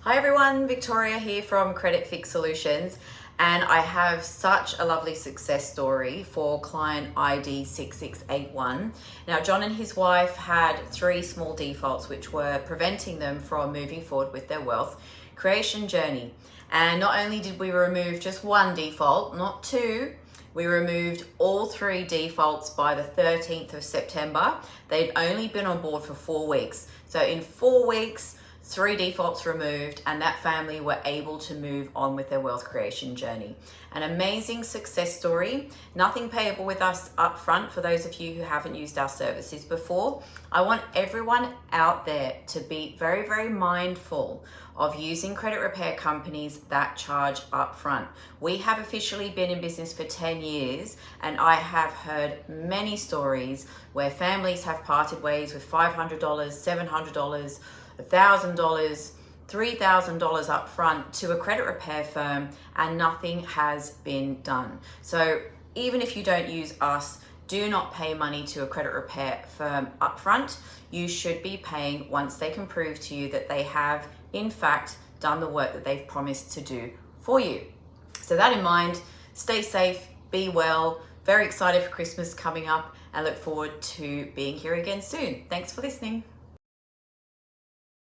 Hi everyone, Victoria here from Credit Fix Solutions, and I have such a lovely success story for client ID 6681. Now, John and his wife had 3 small defaults which were preventing them from moving forward with their wealth creation journey. And not only did we remove just 1 default, not 2, we removed all 3 defaults by the 13th of September. They'd only been on board for 4 weeks. So in 4 weeks, 3 defaults removed, and that family were able to move on with their wealth creation journey. An amazing success story. Nothing payable with us up front for those of you who haven't used our services before. I want everyone out there to be very, very mindful of using credit repair companies that charge up front. We have officially been in business for 10 years, and I have heard many stories where families have parted ways with $500, $700, $1,000, $3,000 up front to a credit repair firm, and nothing has been done. So even if you don't use us, do not pay money to a credit repair firm up front. You should be paying once they can prove to you that they have in fact done the work that they've promised to do for you. So that in mind, stay safe, be well, very excited for Christmas coming up, and look forward to being here again soon. Thanks for listening.